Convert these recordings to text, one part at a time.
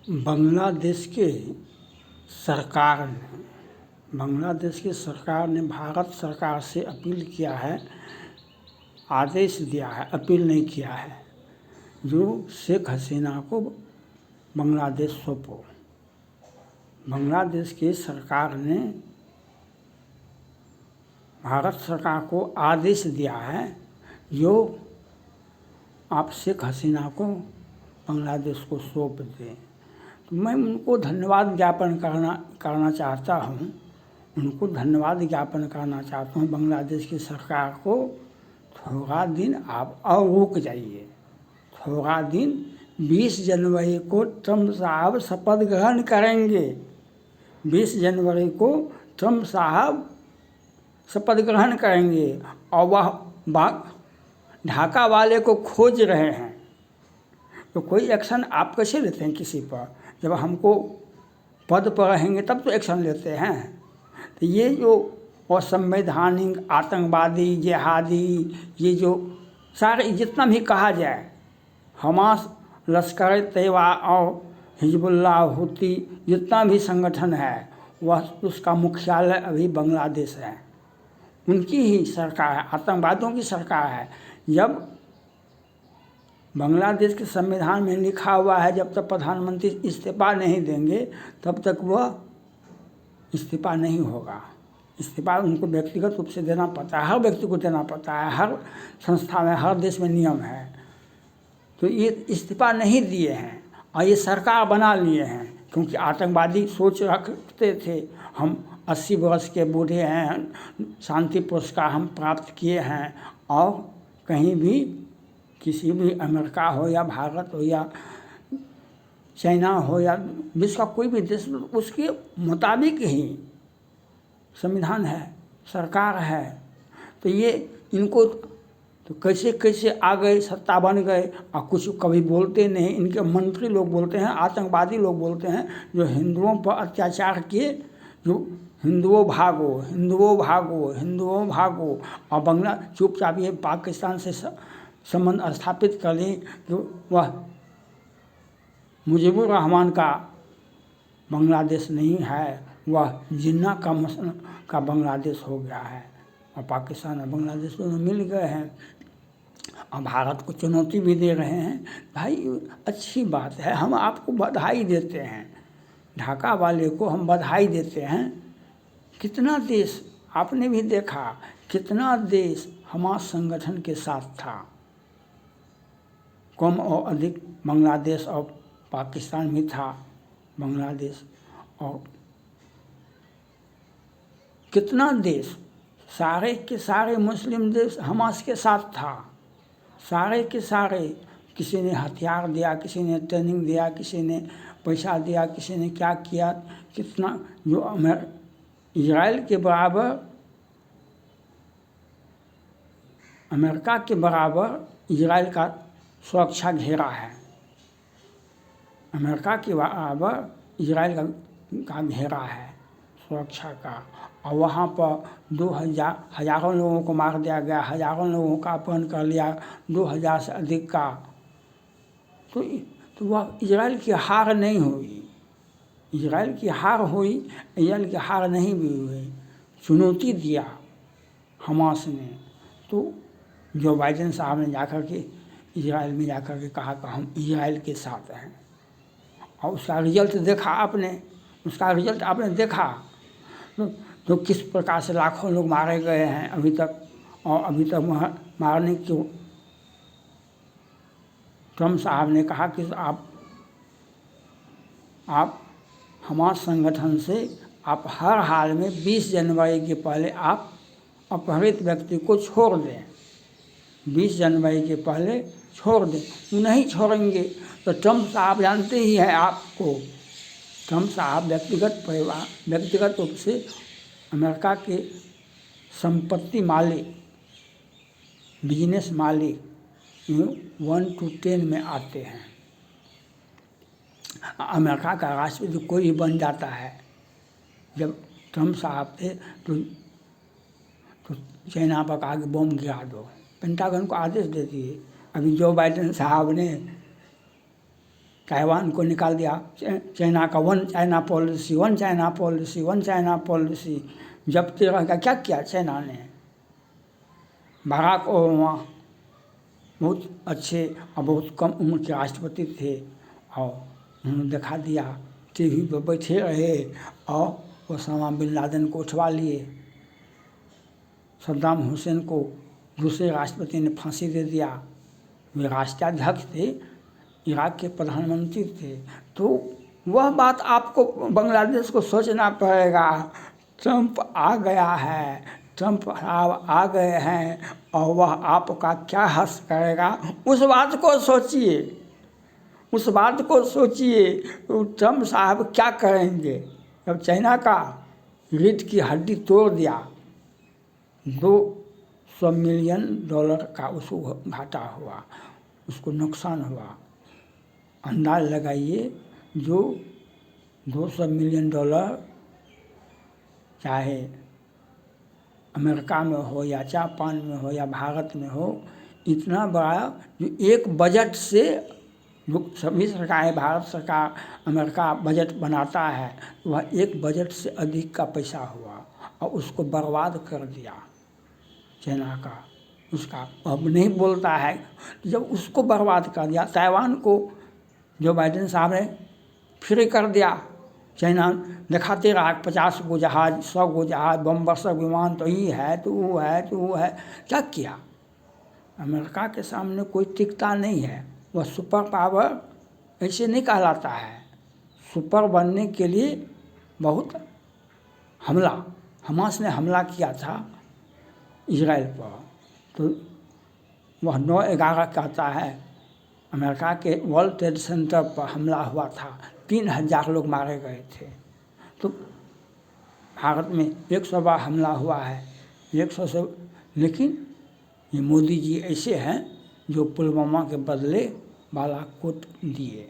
बांग्लादेश के सरकार ने भारत सरकार से अपील किया है, आदेश दिया है, अपील नहीं किया है, जो शेख हसीना को बांग्लादेश सौंपो। बांग्लादेश की सरकार ने भारत सरकार को आदेश दिया है, जो आप शेख हसीना को बांग्लादेश को सौंप दें। तो मैं उनको धन्यवाद ज्ञापन करना चाहता हूँ, बांग्लादेश की सरकार को। थोड़ा दिन आप और रुक जाइए, थोड़ा दिन। 20 जनवरी को ट्रंप साहब शपथ ग्रहण करेंगे। 20 जनवरी को ट्रंप साहब शपथ ग्रहण करेंगे और वह ढाका वाले को खोज रहे हैं। तो कोई एक्शन आप कैसे लेते हैं किसी पर? जब हमको पद पर रहेंगे तब तो एक्शन लेते हैं। तो ये जो असंवैधानिक, आतंकवादी, जिहादी, ये जो सारे जितना भी कहा जाए, हमास, लश्कर तैयबा और हिजबुल्लाह, हुती, जितना भी संगठन है, वह उसका मुख्यालय अभी बांग्लादेश है। उनकी ही सरकार है, आतंकवादियों की सरकार है। जब बांग्लादेश के संविधान में लिखा हुआ है, जब तक प्रधानमंत्री इस्तीफा नहीं देंगे तब तक वह इस्तीफा नहीं होगा। इस्तीफा उनको व्यक्तिगत रूप से देना पड़ता है, हर व्यक्ति को देना पड़ता है, हर संस्था में, हर देश में नियम है। तो ये इस्तीफा नहीं दिए हैं और ये सरकार बना लिए हैं, क्योंकि आतंकवादी सोच रखते थे हम 80 वर्ष के बूढ़े हैं, शांति पुरस्कार हम प्राप्त किए हैं, और कहीं भी किसी भी अमेरिका हो या भारत हो या चाइना हो या विश्व का कोई भी देश, उसके मुताबिक ही संविधान है, सरकार है। तो ये इनको तो कैसे कैसे आ गए, सत्ता बन गए, और कुछ कभी बोलते नहीं। इनके मंत्री लोग बोलते हैं, आतंकवादी लोग बोलते हैं, जो हिंदुओं पर अत्याचार किए, जो हिंदुओं भागो, हिंदुओं भागो, हिंदुओं भागो, और बांग्ला चुपचाप ये पाकिस्तान से संबंध स्थापित कर लें कि वह मुजीबुर रहमान का बांग्लादेश नहीं है, वह जिन्ना का बांग्लादेश हो गया है, और पाकिस्तान और बांग्लादेश दोनों मिल गए हैं और भारत को चुनौती भी दे रहे हैं। भाई अच्छी बात है, हम आपको बधाई देते हैं, ढाका वाले को हम बधाई देते हैं। कितना देश आपने भी देखा, कितना देश हमारे संगठन के साथ था, कम और अधिक बांग्लादेश और पाकिस्तान में था, बांग्लादेश और कितना देश, सारे के सारे मुस्लिम देश हमास के साथ था, सारे के सारे। किसी ने हथियार दिया, किसी ने ट्रेनिंग दिया, किसी ने पैसा दिया, किसी ने क्या किया, कितना जो इजराइल के बराबर, अमेरिका के बराबर इजराइल का सुरक्षा घेरा है, अमेरिका के बराबर इजराइल का घेरा है सुरक्षा का। और वहाँ पर हजारों लोगों को मार दिया गया, हजारों लोगों का अपहरण कर लिया, 2000 से अधिक का। तो वह इजराइल की हार नहीं हुई, इजराइल की हार हुई, इजराइल की हार नहीं भी हुई। चुनौती दिया हमास ने, तो जो बाइडेन साहब ने जाकर के इजराइल में जाकर के कहा कि हम इजराइल के साथ हैं, और उसका रिजल्ट देखा आपने, तो किस प्रकार से लाखों लोग मारे गए हैं अभी तक, और अभी तक मारने क्यों। ट्रंप साहब ने कहा कि आप हमारे संगठन से आप हर हाल में 20 जनवरी के पहले आप अपहरित व्यक्ति को छोड़ दें, 20 जनवरी के पहले छोड़ दें। वो नहीं छोड़ेंगे तो ट्रंप साहब जानते ही हैं आपको, ट्रंप साहब व्यक्तिगत रूप से अमेरिका के संपत्ति मालिक, बिजनेस मालिक 1 to 10 में आते हैं। अमेरिका का राष्ट्रपति कोई भी बन जाता है। जब ट्रंप साहब थे तो चाइना पर कहा कि बम गिरा दो, पेंटागन को आदेश दे दिए। अभी जो बाइडेन साहब ने ताइवान को निकाल दिया। चाइना का one China policy, one China policy, one China policy. जब 13 का क्या किया चाइना ने? बराक ओबामा बहुत अच्छे और बहुत कम उम्र के राष्ट्रपति थे और उन्होंने दिखा दिया, टीवी पर बैठे रहे और ओसामा बिन लादेन को उठवा लिए। सद्दाम हुसैन को दूसरे राष्ट्रपति ने फांसी दे दिया। वे राष्ट्राध्यक्ष थे, इराक के प्रधानमंत्री थे। तो वह बात आपको बांग्लादेश को सोचना पड़ेगा। ट्रंप आ गया है, ट्रंप आ गए हैं और वह आपका क्या हर्ष करेगा, उस बात को सोचिए, उस बात को सोचिए। तो ट्रंप साहब क्या करेंगे? जब चाइना का रीढ़ की हड्डी तोड़ दिया, $200 मिलियन का उसको घाटा हुआ, उसको नुकसान हुआ। अंदाज लगाइए, जो $200 मिलियन चाहे अमेरिका में हो या जापान में हो या भारत में हो, इतना बड़ा जो एक बजट से जो सभी सरकारें, भारत सरकार, अमेरिका बजट बनाता है, वह एक बजट से अधिक का पैसा हुआ और उसको बर्बाद कर दिया चाइना का। उसका अब नहीं बोलता है, जब उसको बर्बाद कर दिया। ताइवान को जो बाइडेन साहब ने फ्री कर दिया, चाइना दिखाते रहा 50 गो जहाज, 100 गो जहाज, बमवर्षक विमान, तो ये है तो वो है तो वो है। क्या किया? अमेरिका के सामने कोई टिकता नहीं है। वह सुपर पावर ऐसे नहीं कहलाता है। सुपर बनने के लिए बहुत हमला, हमास ने हमला किया था इजराइल पर, तो वह 9/11 कहता है, अमेरिका के वर्ल्ड ट्रेड सेंटर पर हमला हुआ था, 3000 लोग मारे गए थे। तो भारत में 100 बार हमला हुआ है, 100 से। लेकिन ये मोदी जी ऐसे हैं जो पुलवामा के बदले बालाकोट दिए,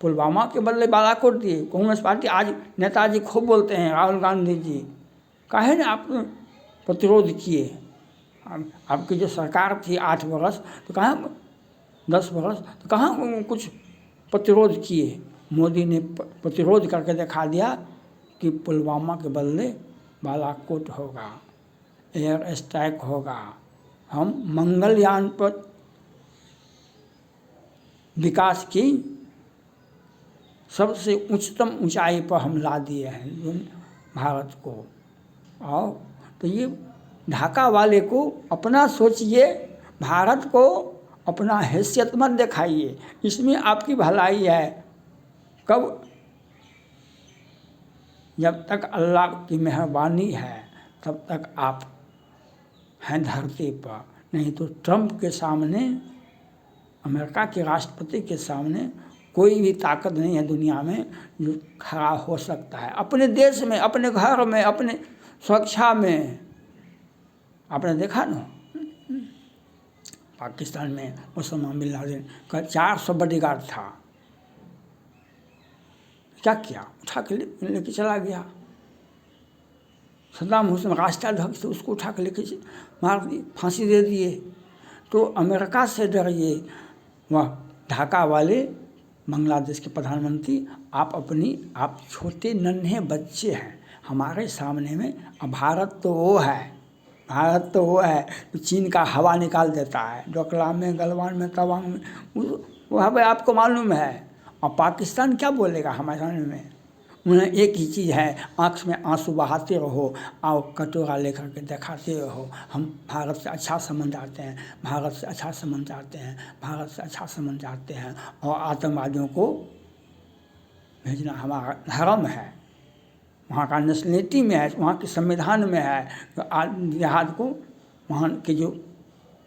पुलवामा के बदले बालाकोट दिए। कांग्रेस पार्टी आज नेताजी खूब बोलते हैं, राहुल गांधी जी, काहे ने आप प्रतिरोध किए? आपकी जो सरकार थी 8 वर्ष, तो कहाँ 10 वर्ष, तो कहाँ कुछ प्रतिरोध किए? मोदी ने प्रतिरोध करके दिखा दिया कि पुलवामा के बदले बालाकोट होगा, एयर स्ट्राइक होगा। हम मंगलयान पर विकास की सबसे उच्चतम ऊंचाई पर हम ला दिए हैं भारत को। और तो ये ढाका वाले को अपना सोचिए, भारत को अपना हैसियत मत दिखाइए, इसमें आपकी भलाई है। कब? जब तक अल्लाह की मेहरबानी है तब तक आप हैं धरती पर, नहीं तो ट्रंप के सामने, अमेरिका के राष्ट्रपति के सामने कोई भी ताकत नहीं है दुनिया में जो खड़ा हो सकता है। अपने देश में, अपने घर में, अपने सुरक्षा में। आपने देखा ना पाकिस्तान में ओसामा बिन लादेन का 400 बॉडीगार्ड था, क्या किया? उठा के लेके चला गया। सद्दाम हुसैन राष्ट्राध्यक्ष थे, उसको उठा के लेके मार दिए, फांसी दे दिए। तो अमेरिका से डरिए। वह ढाका वाले बांग्लादेश के प्रधानमंत्री, आप छोटे नन्हे बच्चे हैं हमारे सामने में। अब भारत तो वो है, भारत तो वो है तो चीन का हवा निकाल देता है, डोकलाम में, गलवान में, तवांग में, वह भाई आपको मालूम है। और पाकिस्तान क्या बोलेगा हमारे सामने में? उन्हें एक ही चीज़ है, आँख में आंसू बहाते रहो और कटोरा लेकर के दिखाते रहो, हम भारत से अच्छा संबंध चाहते हैं, भारत से अच्छा संबंध चाहते हैं, भारत से अच्छा संबंध चाहते हैं। और आतंकवादियों को भेजना हमारा धर्म है, वहाँ का नेशनलिटी में है, वहाँ के संविधान में है। तो जिहाद को वहाँ के जो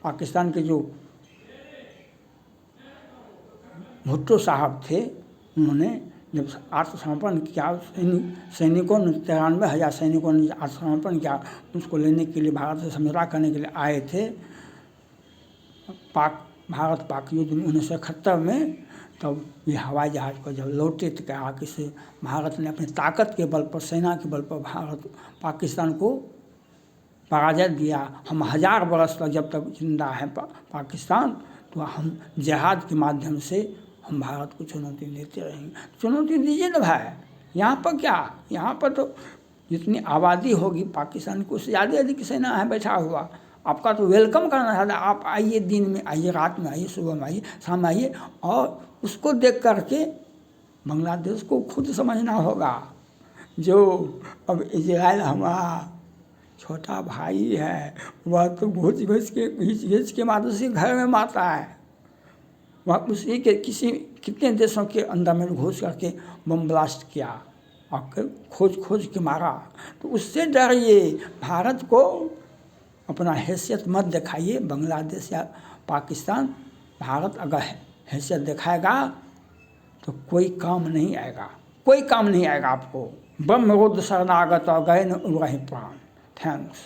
पाकिस्तान के जो भुट्टो साहब थे, उन्होंने जब आत्मसमर्पण किया, सैनिकों ने 93,000 सैनिकों ने आत्मसमर्पण किया, उसको लेने के लिए, भारत से समझौता करने के लिए आए थे। भारत पाक युद्ध में 1971 में, तब ये हवाई जहाज़ पर जब लौटे तो कहा कि से भारत ने अपनी ताकत के बल पर, सेना के बल पर पाकिस्तान को पराजय दिया। हम 1000 वर्ष तक जब तक जिंदा है पाकिस्तान, तो हम जिहाद के माध्यम से हम भारत को चुनौती देते रहेंगे। चुनौती दीजिए ना भाई, यहाँ पर क्या, यहाँ पर तो जितनी आबादी होगी पाकिस्तान की उससे ज़्यादा अधिक सेना है बैठा हुआ। आपका तो वेलकम करना है, आप आइए, दिन में आइए, रात में आइए, सुबह में आइए, शाम में आइए, और उसको देख करके बांग्लादेश को खुद समझना होगा। जो अब इजराइल हमारा छोटा भाई है, वह तो घुस के मार उसी घर में मारता है, वह उसी के कितने देशों के अंदर में घुस करके बम ब्लास्ट किया और खोज के मारा। तो उससे डरिए, भारत को अपना हैसियत मत दिखाइए। बांग्लादेश या पाकिस्तान, भारत अगर हैसियत दिखाएगा तो कोई काम नहीं आएगा, कोई काम नहीं आएगा आपको। ब्रह्मरुद्र शरणागत गए न वही प्राण। थैंक्स।